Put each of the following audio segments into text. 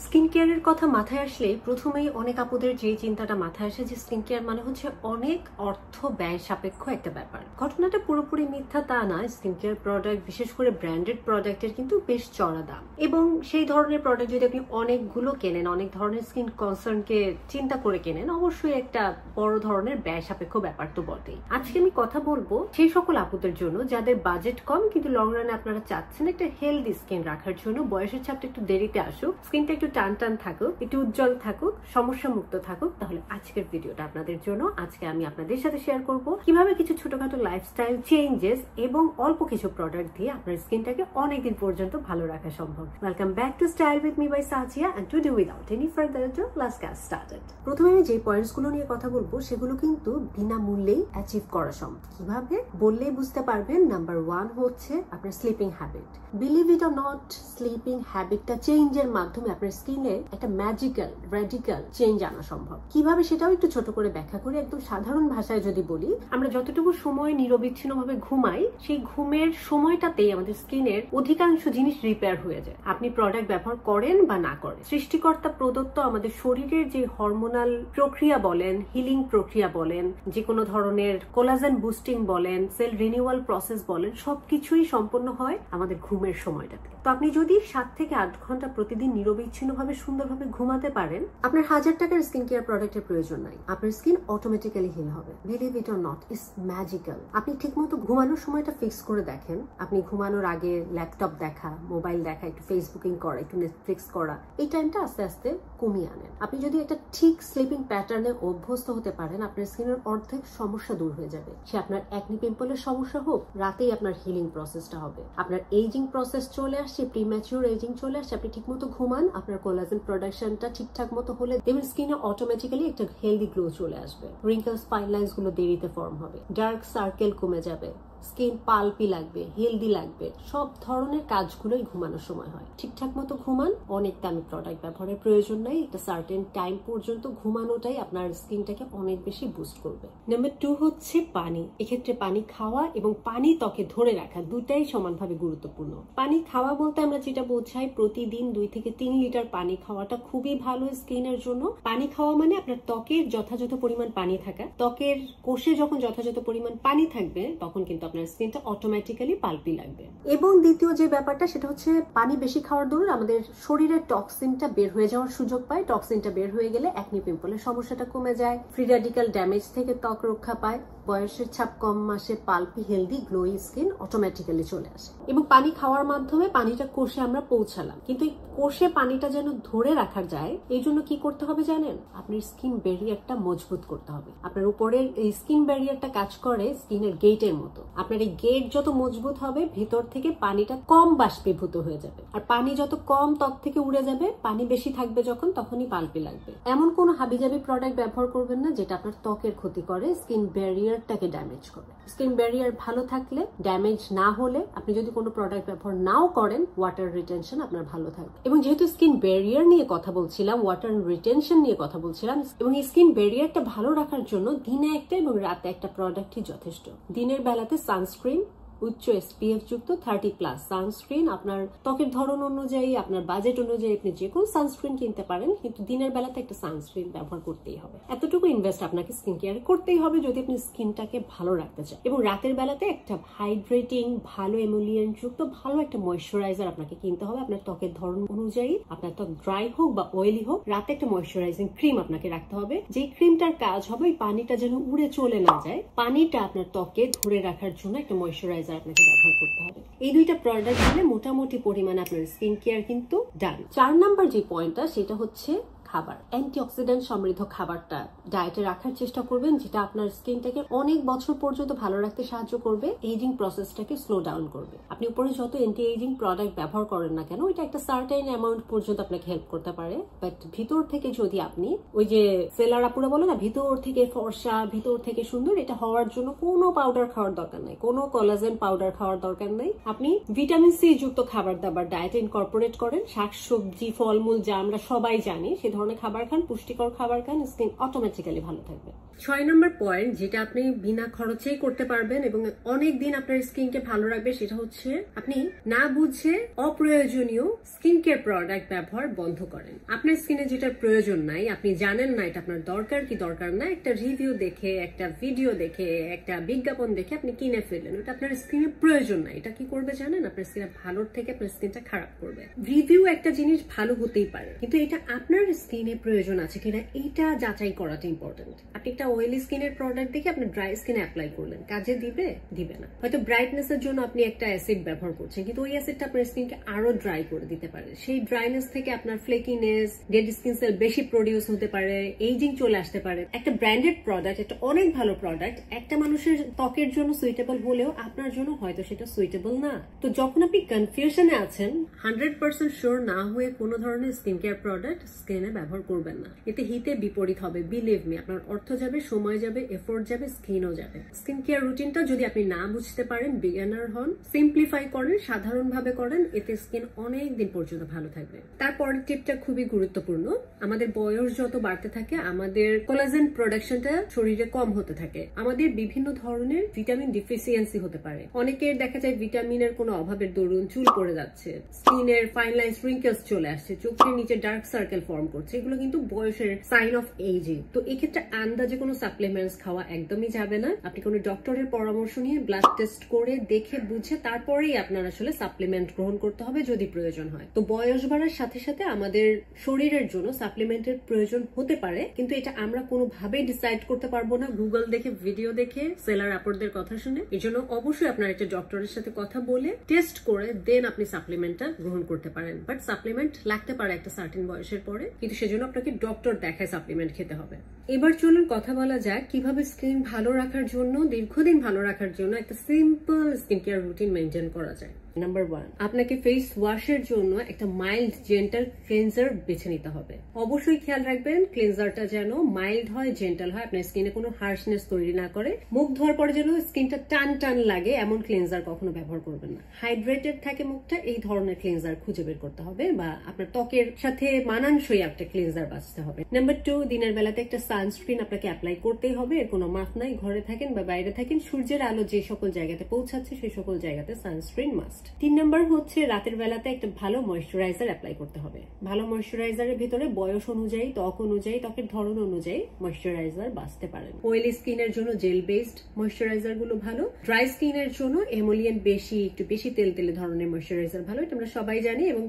Skin কেয়ারের কথা মাথায় আসলে প্রথমেই অনেক আপুদের যে চিন্তাটা মাথায় আসে যে স্কিন কেয়ার মানে হচ্ছে অনেক অর্থ ব্যয় সাপেক্ষ একটা ব্যাপার। ঘটনাটা পুরোপুরি মিথ্যা তা না। স্কিন কেয়ার প্রোডাক্ট, বিশেষ করে ব্র্যান্ডেড প্রোডাক্টের কিন্তু বেশ চড়া দাম, এবং সেই ধরনের প্রোডাক্ট যদি আপনি অনেকগুলো কেনেন, অনেক ধরনের স্কিন কনসার্নকে চিন্তা করে কেনেন, অবশ্যই একটা বড় ধরনের ব্যয় সাপেক্ষ ব্যাপার তো বটেই। আজকে আমি কথা বলবো সেই সকল আপুদের জন্য যাদের বাজেট কম কিন্তু লং রানে আপনারা চাচ্ছেন একটা হেলদি স্কিন রাখার জন্য, বয়সের চাপটা একটু দেরিতে আসুক, স্কিনটা একটু টান টান থাকুক, একটু উজ্জ্বল থাকুক, সমস্যা মুক্ত থাকুক। তাহলে আজকের ভিডিওটা আপনাদের জন্য। আজকে আমি আপনাদের সাথে শেয়ার করব কিভাবে কিছু ছোটখাটো লাইফস্টাইল চেঞ্জেস এবং অল্প কিছু প্রোডাক্ট দিয়ে আপনার স্কিনটাকে অনেকদিন পর্যন্ত ভালো রাখা সম্ভব। Welcome back to style with me by Sajiya, and today without any further ado let's get started. প্রথমে আমি যে পয়েন্টস গুলো নিয়ে কথা বলবো সেগুলো কিন্তু বিনামূল্যেই অ্যাচিভ করা সম্ভব। কিভাবে বললেই বুঝতে পারবেন। নাম্বার 1 হচ্ছে আপনার sleeping habit. Believe it or not, sleeping হ্যাবিটটা চেঞ্জের মাধ্যমে আপনার স্কিনে একটা ম্যাজিক্যাল রেডিক্যাল চেঞ্জ আনা সম্ভব। কিভাবে সেটাও একটু ছোট করে ব্যাখ্যা করি। একদম সাধারণ ভাষায় যদি বলি, আমরা যতটুকু সময় নিরবিচ্ছিন্নভাবে ঘুমাই, সেই ঘুমের সময়টাতেই আমাদের স্কিনের অধিকাংশ জিনিস রিপেয়ার হয়ে যায়। আপনি প্রোডাক্ট ব্যবহার করেন বা না করেন, সৃষ্টিকর্তা প্রদত্ত আমাদের শরীরের যে হরমোনাল প্রক্রিয়া বলেন, হিলিং প্রক্রিয়া বলেন, যে কোনো ধরনের কোলাজেন বুস্টিং বলেন, সেল রিনিউয়াল প্রসেস বলেন, সবকিছুই সম্পন্ন হয় আমাদের ঘুমের সময়টাতে। তো আপনি যদি 7 থেকে 8 ঘন্টা প্রতিদিন নিরবিচ্ছিন্নভাবে সুন্দরভাবে ঘুমাতে পারেন, আপনার 1000 টাকার স্কিন কেয়ার প্রোডাক্টের প্রয়োজন নাই। আপনার স্কিন অটোমেটিক্যালি হিল হবে। Believe it or not, it's magical. আপনি ঠিকমতো ঘুমানোর সময়টা ফিক্স করে দেখেন। আপনি ঘুমানোর আগে ল্যাপটপ দেখা, মোবাইল দেখা, একটু ফেসবুকিং করা, একটু নেটফ্লিক্স করা, এই টাইমটা আস্তে আস্তে কমিয়ে আনেন। আপনি যদি একটা ঠিক স্লিপিং প্যাটার্নে অভ্যস্ত হতে পারেন, আপনার স্কিনের অর্ধেক সমস্যা দূর হয়ে যাবে। সে আপনার অ্যাকনি পিম্পলের সমস্যা হোক, রাতেই আপনার হিলিং প্রসেসটা হবে। আপনার এইজিং প্রসেস চলে আসছে, প্রিম্যাচিউর এইজিং চলে আসছে, আপনি ঠিকমতো ঘুমান, আপনার কোলাজেন প্রোডাকশনটা ঠিকঠাক মতো হলে দেখবেন স্কিনে অটোমেটিক্যালি একটা হেলদি গ্লো চলে আসবে। রিঙ্কলস, ফাইন লাইন্স গুলো দেরিতে ফর্ম হবে, ডার্ক সার্কেল কমে যাবে, স্কিন পালপি লাগবে, হেলদি লাগবে। সব ধরনের কাজগুলোই ঘুমানোর সময় হয়। ঠিকঠাক মতো ঘুমান, অনেক দামি প্রোডাক্ট ব্যবহারের প্রয়োজন নাই। একটা সার্টেন টাইম পর্যন্ত ঘুমানোটাই আপনার স্কিনটাকে অনেক বেশি বুস্ট করবে। নাম্বার 2 হচ্ছে পানি। এক্ষেত্রে পানি খাওয়া এবং পানি ত্বকে ধরে রাখা দুটাই সমানভাবে গুরুত্বপূর্ণ। পানি খাওয়া বলতে আমরা যেটা বোঝাই, প্রতিদিন 2 থেকে 3 লিটার পানি খাওয়াটা খুবই ভালো স্কিনের জন্য। পানি খাওয়া মানে আপনার ত্বকের যথাযথ পরিমাণ পানি থাকা। ত্বকের কোষে যখন যথাযথ পরিমাণ পানি থাকবে, তখন কিন্তু আপনার স্কিনটা অটোমেটিক্যালি পালপি লাগবে। এবং দ্বিতীয় যে ব্যাপারটা, সেটা হচ্ছে পানি বেশি খাওয়ার দরুন আমাদের শরীরের টক্সিনটা বের হয়ে যাওয়ার সুযোগ পায়। টক্সিনটা বের হয়ে গেলে অ্যাকনি পিম্পলের সমস্যাটা কমে যায়, ফ্রি র্যাডিক্যাল ড্যামেজ থেকে ত্বক রক্ষা পায়, বয়সের ছাপ কম মাসে pulpy healthy glowy skin automatically চলে আসে। এবং পানি খাওয়ার মাধ্যমে পানিটা কোষে আমরা পৌঁছালাম, কিন্তু এই কোষে পানিটা যেন ধরে রাখা যায়, এই জন্য কি করতে হবে জানেন? আপনার স্কিন ব্যারিয়ারটা মজবুত করতে হবে। আপনার উপরে এই স্কিন ব্যারিয়ারটা কাজ করে স্কিনের গেটের মতো। আপনার এই গেট যত মজবুত হবে, ভিতর থেকে পানিটা কম বাষ্পীভূত হয়ে যাবে। আর পানি যত কম ত্বক থেকে উড়ে যাবে, পানি বেশি থাকবে যখন, তখনই পালপি লাগবে। এমন কোন হাবিজাবি প্রোডাক্ট ব্যবহার করবেন না যেটা আপনার ত্বকের ক্ষতি করে, স্কিন ব্যারিয়ারটাকে ড্যামেজ করে। স্কিন ব্যারিয়ার ভালো থাকলে, ড্যামেজ না হলে, আপনি যদি কোনো প্রোডাক্ট ব্যবহার নাও করেন, ওয়াটার রিটেনশন আপনার ভালো থাকবে। এবং যেহেতু স্কিন ব্যারিয়ার নিয়ে কথা বলছিলাম, ওয়াটার রিটেনশন নিয়ে কথা বলছিলাম, এবং এই স্কিন ব্যারিয়ারটা ভালো রাখার জন্য দিনে একটা এবং রাতে একটা প্রোডাক্টই যথেষ্ট। দিনের বেলাতে সানস্ক্রিন, উচ্চ SPF যুক্ত 30+ সানস্ক্রিন। আপনার ত্বকের ধরন অনুযায়ী, আপনার বাজেট অনুযায়ী আপনি যে কোনো সানস্ক্রিন কিনতে পারেন, কিন্তু দিনের বেলাতে একটা সানস্ক্রিন ব্যবহার করতেই হবে। এতটুকু ইনভেস্ট আপনাকে স্কিন কেয়ার করতেই হবে যদি আপনি স্কিনটাকে ভালো রাখতে চান। এবং রাতের বেলাতে একটা হাইড্রেটিং, ভালো এমোলিয়েন্ট যুক্ত ভালো একটা ময়েশ্চারাইজার আপনাকে কিনতে হবে। আপনার ত্বকের ধরন অনুযায়ী, আপনার ত্বক ড্রাই হোক বা অয়েলি হোক, রাতে একটা ময়েশ্চারাইজিং ক্রিম আপনাকে রাখতে হবে। যে ক্রিমটার কাজ হবে এই পানিটা যেন উড়ে চলে না যায়, পানিটা আপনার ত্বকে ধরে রাখার জন্য একটা ময়েশ্চারাইজার আপনাকে ব্যবহার করতে হবে। এই দুইটা প্রোডাক্ট দিলে মোটামুটি পরিমাণে আপনার স্কিন কেয়ার কিন্তু ডান। 4 নাম্বার যে পয়েন্টটা, সেটা হচ্ছে খাবার। অ্যান্টিঅক্সিডেন্ট সমৃদ্ধ খাবারটা ডায়েটে রাখার চেষ্টা করবেন, যেটা আপনার স্কিনটাকে অনেক বছর পর্যন্ত ভালো রাখতে সাহায্য করবে, এজিং প্রসেসটাকে স্লো ডাউন করবে। আপনি উপরে যত অ্যান্টি এজিং প্রোডাক্ট ব্যবহার করেন না কেন, এটা একটা সার্টেন অ্যামাউন্ট পর্যন্ত আপনাকে হেল্প করতে পারে। বাট ভিতর থেকে যদি আপনি ওই যে সেলার আপুরা বলে না, ভিতর থেকে ফর্সা, ভিতর থেকে সুন্দর, এটা হওয়ার জন্য কোনো পাউডার খাওয়ার দরকার নাই, কোনো কোলাজেন পাউডার খাওয়ার দরকার নাই। আপনি ভিটামিন সি যুক্ত খাবার দাবার ডায়েটে ইনকর্পোরেট করেন, শাকসবজি, ফলমূল, যা আমরা সবাই জানি, সে ধরনের ধরনের খাবার খান, পুষ্টিকর খাবার খান, স্কিন অটোমেটিক্যালি ভালো থাকবে। 6 নম্বর পয়েন্ট যেটা আপনি বিনা খরচেই করতে পারবেন এবং অনেক দিন আপনার স্কিনকে ভালো রাখবে, সেটা হচ্ছে আপনি না বুঝে অপ্রয়োজনীয় স্কিন কেয়ার প্রোডাক্ট ব্যবহার বন্ধ করেন। আপনার স্কিনে যেটা প্রয়োজন নাই, আপনি জানেন না এটা আপনার দরকার কি দরকার না, একটা রিভিউ দেখে, একটা ভিডিও দেখে, একটা বিজ্ঞাপন দেখে আপনি কিনে ফেললেন, ওটা আপনার স্কিনে প্রয়োজন নাই। এটা কি করবে জানেন? আপনার স্কিনে ভালোর থেকে আপনার স্কিনটা খারাপ করবে। রিভিউ একটা জিনিস ভালো হতেই পারে, কিন্তু এটা আপনার স্কিনে প্রয়োজন আছে কিনা এইটা যাচাই করাটা ইম্পর্টেন্ট। আপনি একটা অয়েলি স্কিনের প্রোডাক্ট দেখে আপনি ড্রাই স্কিনে অ্যাপ্লাই করলেন, কাজে দিবে? দিবে না। হয়তো ব্রাইটনেস এর জন্য আপনি একটা অ্যাসিড ব্যবহার করছেন, কিন্তু ওই অ্যাসিডটা আপনার স্কিনকে আরো ড্রাই করে দিতে পারে। সেই ড্রাইনেস থেকে আপনার ফ্লেকিনেস, ডেড স্কিন সেল বেশি প্রডিউস হতে পারে, এইজিং চলে আসতে পারে। একটা ব্র্যান্ডেড প্রোডাক্ট, একটা অনেক ভালো প্রোডাক্ট একটা মানুষের ত্বকের জন্য সুইটেবল হলেও আপনার জন্য হয়তো সেটা সুইটেবল না। তো যখন আপনি কনফিউশনে আছেন, 100% শিওর না হয়ে কোনো ধরনের স্কিন কেয়ার প্রোডাক্ট স্কিনে ব্যবহার করবেন না। এতে হিতে বিপরীত হবে, বিলিভ মি। আপনার অর্থ যাবে, সময় যাবে, এফোর্ট যাবে, স্কিনও যাবে। স্কিন কেয়ার রুটিনটা যদি আপনি না বুঝতে পারেন, বিগিনার হন, সিম্পলিফাই করেন, সাধারণ ভাবে করেন, এতে স্কিন অনেক দিন পর্যন্ত ভালো থাকবে। তারপরের টিপটা খুবই গুরুত্বপূর্ণ। আমাদের বয়স যত বাড়তে থাকে, আমাদের কোলাজেন প্রোডাকশনটা শরীরে কম হতে থাকে। আমাদের বিভিন্ন ধরনের ভিটামিন ডিফিসিয়েন্সি হতে পারে। অনেকের দেখা যায় ভিটামিনের কোনো অভাবের দরুন চুল পড়ে যাচ্ছে, স্কিনের ফাইন লাইন্স, রিঙ্কেলস চলে আসছে, চোখের নিচে ডার্ক সার্কেল ফর্ম করছে। এগুলো কিন্তু বয়সের সাইন অফ এজিং। তো এক্ষেত্রে আন্দাজে কোনো সাপ্লিমেন্টস খাওয়া একদমই যাবে না। আপনি কোনো ডক্টরের পরামর্শ নিয়ে ব্লাড টেস্ট করে দেখে বুঝে তারপরেই আপনার আসলে সাপ্লিমেন্ট গ্রহণ করতে হবে যদি প্রয়োজন হয়। তো বয়স বাড়ার সাথে সাথে আমাদের শরীরের জন্য সাপ্লিমেন্টের প্রয়োজন হতে পারে, কিন্তু এটা আমরা কোনোভাবেই ডিসাইড করতে পারবো না গুগল দেখে, ভিডিও দেখে, সেলার আপরদের কথা শুনে। এই জন্য অবশ্যই আপনার একটা ডক্টরের সাথে কথা বলে টেস্ট করে দেন আপনি সাপ্লিমেন্টটা গ্রহণ করতে পারেন। বাট সাপ্লিমেন্ট লাগতে পারে একটা সার্টেন বয়সের পরে, কিন্তু সেজন্য আপনাকে ডক্টর দেখায় সাপ্লিমেন্ট খেতে হবে। এবার চলুন কথা বলা যাক কিভাবে স্কিন ভালো রাখার জন্য, দীর্ঘদিন ভালো রাখার জন্য একটা simple skin care routine maintain করা যায়। নাম্বার 1, আপনাকে ফেস ওয়াশের জন্য একটা মাইল্ড জেন্টাল ক্লিনজার বেছে নিতে হবে। অবশ্যই খেয়াল রাখবেন ক্লিনজারটা যেন মাইল্ড হয়, জেন্টাল হয়, আপনার স্কিনে কোনো হার্শনেস তৈরি না করে। মুখ ধোয়ার পরে যেন স্কিনটা টান টান লাগে এমন ক্লিনজার কখনো ব্যবহার করবেন না। হাইড্রেটেড থাকে মুখটা, এই ধরনের ক্লিনজার খুঁজে বের করতে হবে, বা আপনার ত্বকের সাথে মানানসই একটা ক্লিনজার বাছতে হবে। নাম্বার 2, দিনের বেলাতে একটা সানস্ক্রিন আপনাকে অ্যাপ্লাই করতেই হবে। এর কোনো মাফ নাই, ঘরে থাকেন বা বাইরে থাকেন, সূর্যের আলো যে সকল জায়গাতে পৌঁছাচ্ছে সেই সকল জায়গাতে সানস্ক্রিন মাস্ট। 3 নাম্বার হচ্ছে রাতের বেলাতে একটা ভালো ময়েশ্চারাইজার অ্যাপ্লাই করতে হবে। ভালো ময়েশ্চারাইজারের ভিতরে বয়স অনুযায়ী, ত্বক অনুযায়ী, ত্বকের ধরন অনুযায়ী ময়েশ্চারাইজার বাছতে পারেন। অয়েলি স্কিনের জন্য জেল বেসড ময়েশ্চারাইজার গুলো ভালো। ড্রাই স্কিনের জন্য এমোলিয়েন্ট বেশি, একটু বেশি তেল তেলে ধরনের ময়েশ্চারাইজার ভালো, এটা আমরা সবাই জানি। এবং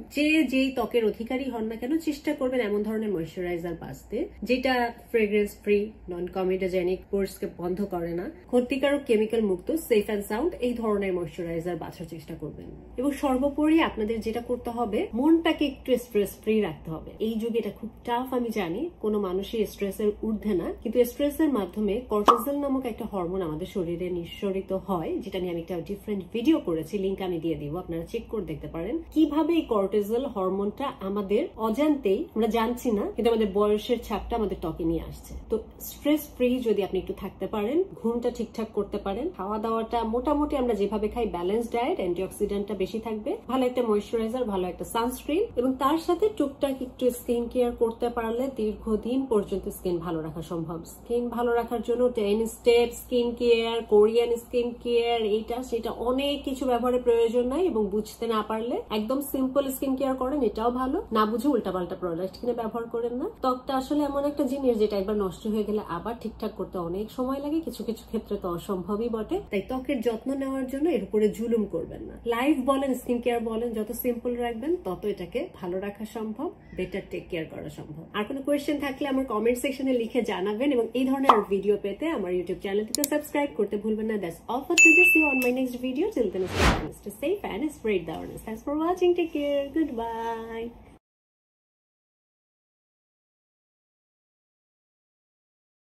যেই ত্বকের অধিকারী হন না কেন, চেষ্টা করবেন এমন ধরনের ময়েশ্চারাইজার বাছতে যেটা ফ্রেগ্রেন্স ফ্রি, নন কমিডোজেনিক, পোরসকে বন্ধ করে না, ক্ষতিকারক কেমিক্যাল মুক্ত, সেফ অ্যান্ড সাউন্ড, এই ধরনের ময়েশ্চারাইজার বাছার চেষ্টা করবেন। এবং সর্বোপরি আপনাদের যেটা করতে হবে, মনটাকে একটু স্ট্রেস ফ্রি রাখতে হবে। এই যুগে এটা খুব টাফ, আমি জানি, কোনো মানুষই স্ট্রেসের ঊর্ধ্বে না, কিন্তু স্ট্রেসের মাধ্যমে কর্টিসল নামক একটা হরমোন আমাদের শরীরে নিঃসরিত হয়, যেটা নিয়ে আমি একটা ডিফারেন্ট ভিডিও করেছি, লিঙ্ক আমি দিয়ে দিব, আপনারা চেক করে দেখতে পারেন কিভাবে এই কর্টিসল হরমোনটা আমাদের অজান্তেই, আমরা জানছি না, কিন্তু আমাদের বয়সের ছাপটা আমাদের ত্বকে নিয়ে আসছে। তো স্ট্রেস ফ্রি যদি আপনি একটু থাকতে পারেন, ঘুমটা ঠিকঠাক করতে পারেন, খাওয়া দাওয়াটা মোটামুটি আমরা যেভাবে খাই ব্যালেন্স ডায়েট, অ্যান্টিঅক্সিডেন্টটা বেশি থাকবে, ভালো একটা ময়েশ্চারাইজার, ভালো একটা সানস্ক্রিন, এবং তার সাথে টুকটাক একটু স্কিন কেয়ার করতে পারলে দীর্ঘদিন পর্যন্ত স্কিন ভালো রাখা সম্ভব। স্কিন ভালো রাখার জন্য 10 step skin care, Korean skin care, এইটা সেটা অনেক কিছু ব্যবহারের প্রয়োজন নাই। এবং বুঝতে না পারলে একদম সিম্পল স্কিন কেয়ার করেন, এটাও ভালো। না বুঝে উল্টাপাল্টা প্রোডাক্ট কিনে ব্যবহার করেন না। ত্বকটা আসলে এমন একটা জিনিস যেটা একবার নষ্ট হয়ে গেলে আবার ঠিকঠাক করতে অনেক সময় লাগে, কিছু কিছু ক্ষেত্রে তো অসম্ভবই বটে। তাই ত্বকের যত্ন নেওয়ার জন্য এর উপরে জুলুম করবেন না। লাইফ বলেন, স্কিন কেয়ার বলেন, যত সিম্পল রাখবেন তত এটাকে ভালো রাখা সম্ভব, বেটার টেক কেয়ার করা সম্ভব। আর কোনো কোয়েশ্চেন থাকলে আমার কমেন্ট সেকশনে লিখে জানাবেন, এবং এই ধরনের আর ভিডিও পেতে আমার ইউটিউব চ্যানেলটিতে সাবস্ক্রাইব করতে ভুলবেন না। That's all for today. See you on my next video. Till then, stay safe and spread the awareness. Thanks for watching. Take care. Goodbye.